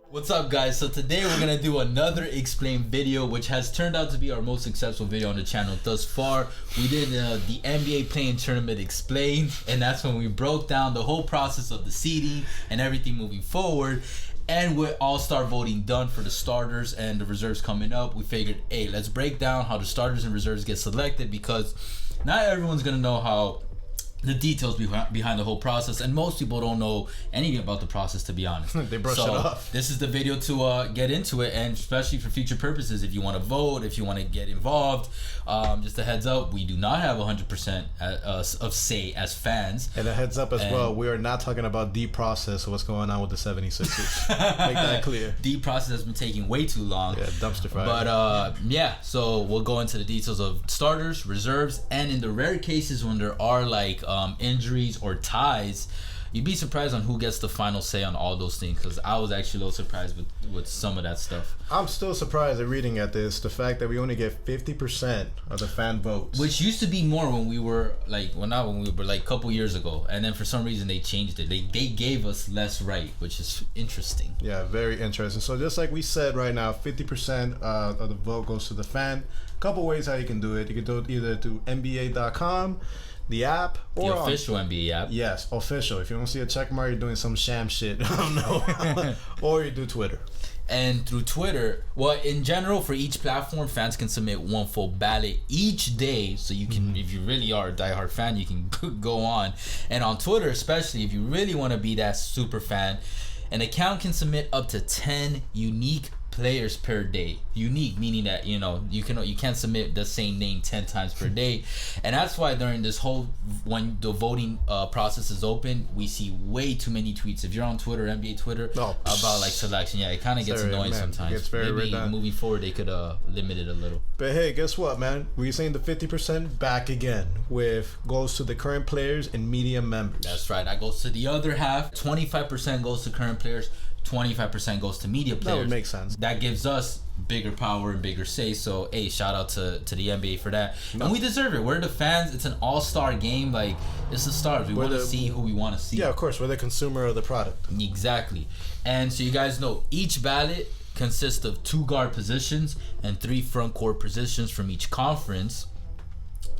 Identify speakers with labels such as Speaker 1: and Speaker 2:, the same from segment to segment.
Speaker 1: What's up, guys? So today we're gonna do another explain video, which has turned out to be our most successful video on the channel thus far. We did the NBA playing tournament explained, and that's when we broke down the whole process of the seeding and everything moving forward. And with all-star voting done for the starters and the reserves coming up, we figured, hey, let's break down how the starters and reserves get selected, because not everyone's gonna know how the details behind the whole process, and most people don't know anything about the process, to be honest.
Speaker 2: They brush it off.
Speaker 1: This is the video to get into it, and especially for future purposes, if you want to vote, if you want to get involved, just a heads up, we do not have 100% of say as fans.
Speaker 2: And a heads up as well, we are not talking about the process of what's going on with the 76ers. Make that clear.
Speaker 1: The process has been taking way too long.
Speaker 2: Yeah, dumpster fire.
Speaker 1: But yeah, so we'll go into the details of starters, reserves, and in the rare cases when there are like injuries or ties, you'd be surprised on who gets the final say on all those things, because I was actually a little surprised with some of that stuff.
Speaker 2: I'm still surprised at reading at this, the fact that we only get 50% of the fan votes.
Speaker 1: Which used to be more when we were like, well, not when we were like a couple years ago, and then for some reason they changed it. They gave us less right, which is interesting.
Speaker 2: Yeah, very interesting. So just like we said right now, 50% of the vote goes to the fan. A couple ways how you can do it. You can do it either to NBA.com, the app, or
Speaker 1: the official NBA app.
Speaker 2: Yes, official. If you don't see a check mark, you're doing some sham shit. I don't know. Or you do Twitter.
Speaker 1: And through Twitter, well, in general, for each platform, fans can submit one full ballot each day. So you can, if you really are a diehard fan, you can go on. And on Twitter, especially, if you really want to be that super fan, an account can submit up to 10 unique players per day. Unique meaning that you can't submit the same name 10 times per day. And that's why during this whole, when the voting process is open, we see way too many tweets. If you're on Twitter, NBA Twitter, about like selection, yeah, it kind of gets annoying sometimes.
Speaker 2: It gets very
Speaker 1: Maybe moving forward they could limit it a little.
Speaker 2: But hey, guess what, man? We're saying the 50% back again, with goes to the current players and media members.
Speaker 1: That's right. That goes to the other half. 25% goes to current players. 25% goes to media players.
Speaker 2: That would make sense.
Speaker 1: That gives us bigger power and bigger say. So, hey, shout out to the NBA for that. And we deserve it. We're the fans. It's an all-star game. Like, it's the stars. We want to see who we want to see.
Speaker 2: Yeah, of course. We're the consumer of the product.
Speaker 1: Exactly. And so you guys know, each ballot consists of 2 guard positions and 3 front court positions from each conference.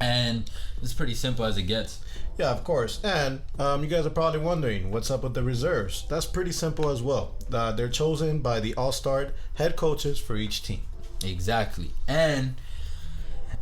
Speaker 1: And it's pretty simple as it gets.
Speaker 2: Yeah, of course. And you guys are probably wondering, what's up with the reserves? That's pretty simple as well. They're chosen by the all-star head coaches for each team.
Speaker 1: Exactly. And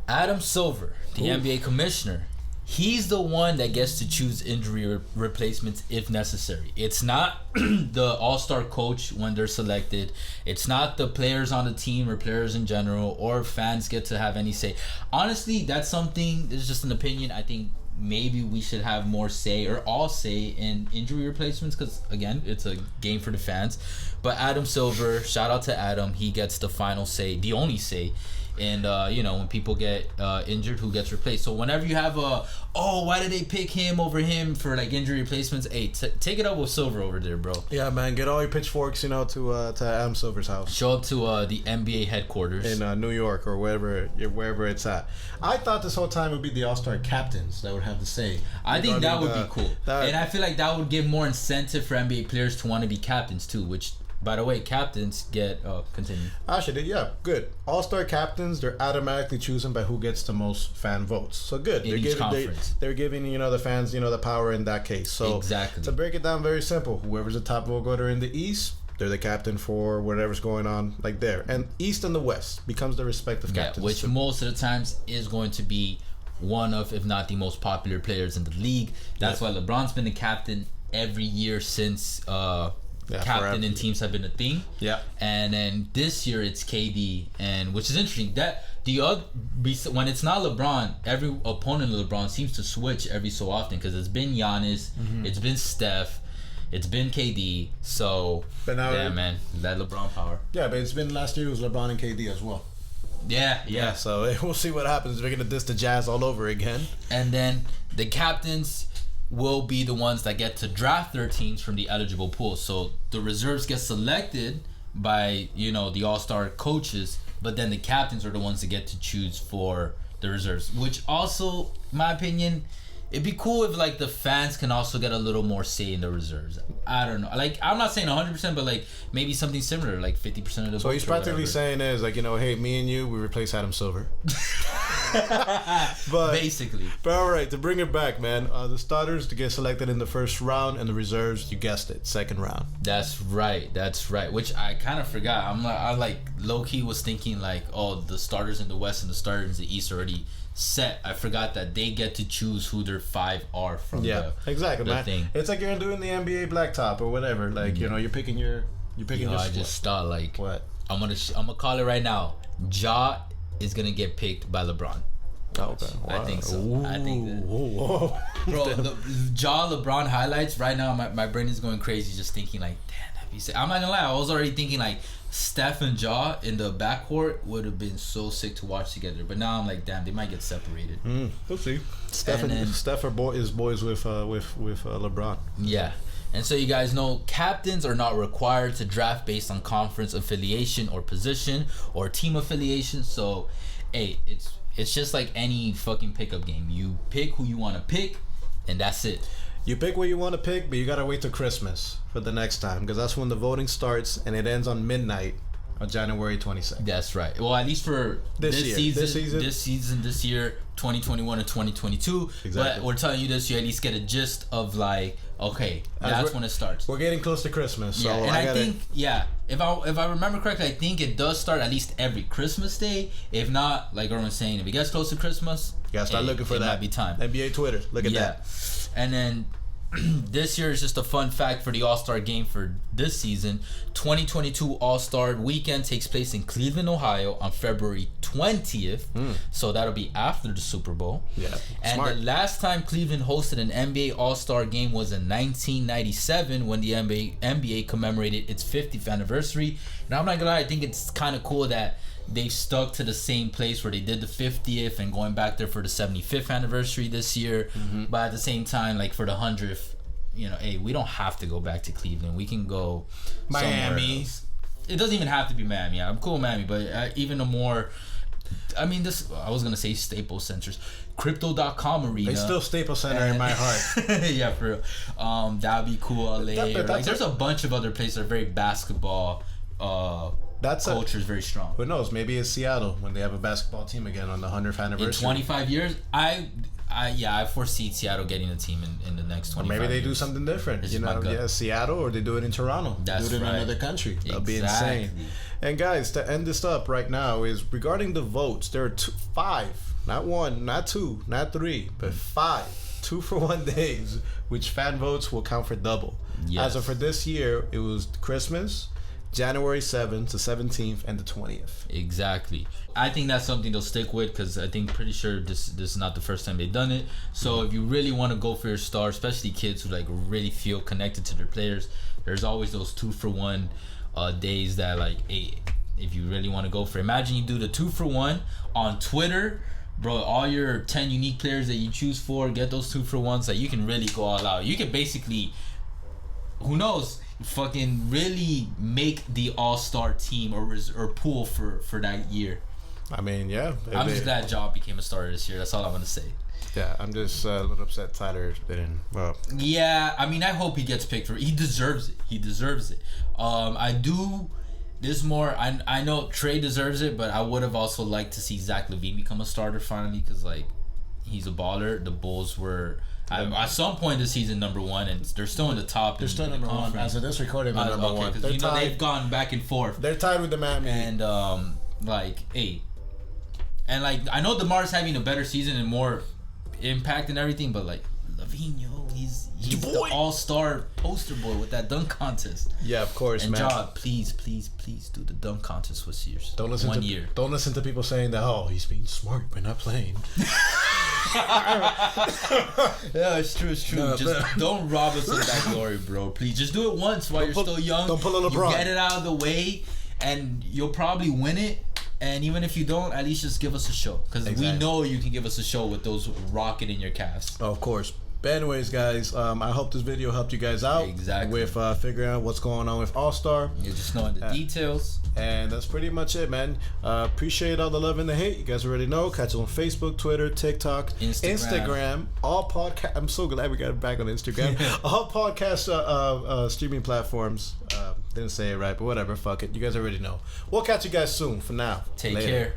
Speaker 1: Adam Silver, the NBA commissioner, he's the one that gets to choose injury replacements if necessary. It's not the all-star coach when they're selected. It's not the players on the team or players in general, or fans get to have any say. Honestly, that's something, it's just an opinion. I think maybe we should have more say, or all say, in injury replacements, because again, it's a game for the fans. But Adam Silver, shout out to Adam, he gets the final say, the only say. And when people get injured, who gets replaced. So whenever you have why did they pick him over him for like injury replacements, hey, take it up with Silver over there, bro.
Speaker 2: Yeah, man, get all your pitchforks, to Adam Silver's house.
Speaker 1: Show up to the NBA headquarters
Speaker 2: in New York, or wherever it's at. I thought this whole time it would be the all-star captains that would have the say.
Speaker 1: I think that would be cool, and I feel like that would give more incentive for NBA players to want to be captains too, which, by the way, captains get continue.
Speaker 2: Actually, yeah, good. All-star captains, they're automatically chosen by who gets the most fan votes. So good.
Speaker 1: In each conference.
Speaker 2: They're giving the fans the power in that case. So
Speaker 1: exactly.
Speaker 2: To break it down, very simple. Whoever's the top vote getter in the East, they're the captain for whatever's going on like there. And East and the West becomes the respective captains.
Speaker 1: Which most of the times is going to be one of, if not the most popular players in the league. That's why LeBron's been the captain every year since captain and teams have been a thing.
Speaker 2: Yeah.
Speaker 1: And then this year it's KD, and which is interesting that when it's not LeBron, every opponent of LeBron seems to switch every so often, because it's been Giannis, it's been Steph, it's been KD. So
Speaker 2: but now
Speaker 1: man, that LeBron power.
Speaker 2: Yeah, but it's been last year it was LeBron and KD as well.
Speaker 1: Yeah.
Speaker 2: So we'll see what happens. We're gonna diss the Jazz all over again.
Speaker 1: And then the captains will be the ones that get to draft their teams from the eligible pool. So the reserves get selected by the all-star coaches, but then the captains are the ones that get to choose for the reserves, which also, in my opinion, it'd be cool if like the fans can also get a little more say in the reserves. I don't know. Like I'm not saying 100%, but like maybe something similar, like 50% of the.
Speaker 2: So he's practically saying is like, you know, hey, me and you, we replace Adam Silver. But
Speaker 1: basically.
Speaker 2: But all right, to bring it back, man, the starters to get selected in the first round and the reserves, you guessed it, second round.
Speaker 1: That's right. Which I kind of forgot. I like low key was thinking like, oh, the starters in the West and the starters in the East already set. I forgot that they get to choose who their 5 are from.
Speaker 2: Exactly,
Speaker 1: the
Speaker 2: man.
Speaker 1: Thing.
Speaker 2: It's like you're doing the NBA blacktop or whatever. Like you know, you're picking your.
Speaker 1: I just thought like
Speaker 2: what
Speaker 1: I'm gonna call it right now. Ja is gonna get picked by LeBron.
Speaker 2: Oh, okay. Wow.
Speaker 1: I think so.
Speaker 2: Ooh.
Speaker 1: I think that.
Speaker 2: Whoa.
Speaker 1: Bro, the Ja LeBron highlights right now. My brain is going crazy just thinking like, damn, that'd be sick. I'm not gonna lie. I was already thinking like Steph and Ja in the backcourt would have been so sick to watch together. But now I'm like, damn, they might get separated.
Speaker 2: We'll see. Steph is boys with LeBron.
Speaker 1: Yeah. And so you guys know, captains are not required to draft based on conference affiliation or position or team affiliation. So, hey, it's just like any fucking pickup game. You pick who you want to pick, and that's it.
Speaker 2: You pick what you want to pick, but you gotta wait till Christmas for the next time, because that's when the voting starts, and it ends on midnight on January 22nd.
Speaker 1: That's right. Well, at least for this season, this year, 2021 and 2022.
Speaker 2: Exactly.
Speaker 1: But we're telling you this, you at least get a gist of like, okay, that's when it starts.
Speaker 2: We're getting close to Christmas, so
Speaker 1: yeah, and I think if I remember correctly, I think it does start at least every Christmas day. If not, like Erwin's saying, if it gets close to Christmas,
Speaker 2: you gotta start looking for that.
Speaker 1: Might be time.
Speaker 2: NBA Twitter, look at that.
Speaker 1: And then this year is just a fun fact for the All-Star game for this season. 2022 All-Star Weekend takes place in Cleveland, Ohio on February 20th. So that'll be after the Super Bowl.
Speaker 2: Yeah.
Speaker 1: And
Speaker 2: Smart.
Speaker 1: the last time Cleveland hosted an NBA All-Star game was in 1997 when the NBA commemorated its 50th anniversary. And I'm not gonna lie, I think it's kind of cool that they've stuck to the same place where they did the 50th and going back there for the 75th anniversary this year. But at the same time, like for the 100th, you know, hey, we don't have to go back to Cleveland. We can go
Speaker 2: Miami.
Speaker 1: It doesn't even have to be Miami. I'm cool with Miami, but even a more, I mean, this, I was going to say Staples Centers. Crypto.com Arena.
Speaker 2: They still Staples Center in my heart.
Speaker 1: Yeah, for real. That would be cool. LA. There's a bunch of other places that are very basketball culture is very strong.
Speaker 2: Who knows? Maybe it's Seattle when they have a basketball team again on the 100th anniversary.
Speaker 1: In 25 years, I foresee Seattle getting a team in the next 25 years.
Speaker 2: Or maybe they do something different. You know, Seattle, or they do it in Toronto.
Speaker 1: That's
Speaker 2: do it in another country. That'll be insane. And guys, to end this up right now is regarding the votes. There are 5, not 1, not 2, not 3, but 5 2-for-1 days, which fan votes will count for double.
Speaker 1: Yes.
Speaker 2: As of for this year, it was Christmas, January 7th to 17th, and the 20th.
Speaker 1: Exactly. I think that's something they'll stick with, because I think pretty sure this is not the first time they've done it. So if you really want to go for your star, especially kids who like really feel connected to their players, there's always those 2-for-1 days that like, hey, if you really want to go for it. Imagine you do the 2-for-1 on Twitter, bro. All your 10 unique players that you choose for, get those 2-for-1s. Like you can really go all out. You can basically, who knows, fucking really make the all-star team or pool for that year.
Speaker 2: I mean, yeah.
Speaker 1: I'm just glad Ja became a starter this year. That's all I want to say.
Speaker 2: Yeah, I'm just a little upset Tyler didn't. Well,
Speaker 1: yeah, I mean, I hope he gets picked for. He deserves it. He deserves it. I do. This more. I know Trey deserves it, but I would have also liked to see Zach LaVine become a starter finally, because like he's a baller. The Bulls were. At some point this season number 1, and they're still in the top.
Speaker 2: They're still number 1 as of this recording. Number 1.
Speaker 1: Because you know they've gone back and forth.
Speaker 2: They're tied with the Miami.
Speaker 1: And like, hey, and like I know DeMar's having a better season and more impact and everything, but like LaVine, he's the all-star poster boy with that dunk contest.
Speaker 2: Yeah, of course,
Speaker 1: and
Speaker 2: man.
Speaker 1: And Ja, please do the dunk contest with years. Don't
Speaker 2: listen to people saying that. Oh, he's being smart by not playing.
Speaker 1: Yeah, it's true. No, just don't rob us of that glory, bro. Please, just do it once while you're still young.
Speaker 2: Don't pull a LeBron.
Speaker 1: You get it out of the way, and you'll probably win it. And even if you don't, at least just give us a show, because we know you can give us a show with those rocket in your calves.
Speaker 2: Oh, of course. But anyways, guys, I hope this video helped you guys out with figuring out what's going on with All-Star.
Speaker 1: You're just knowing the details.
Speaker 2: And that's pretty much it, man. Appreciate all the love and the hate. You guys already know. Catch us on Facebook, Twitter, TikTok, Instagram. All podcast. I'm so glad we got it back on Instagram. All podcast streaming platforms. Didn't say it right, but whatever. Fuck it. You guys already know. We'll catch you guys soon. For now,
Speaker 1: take care.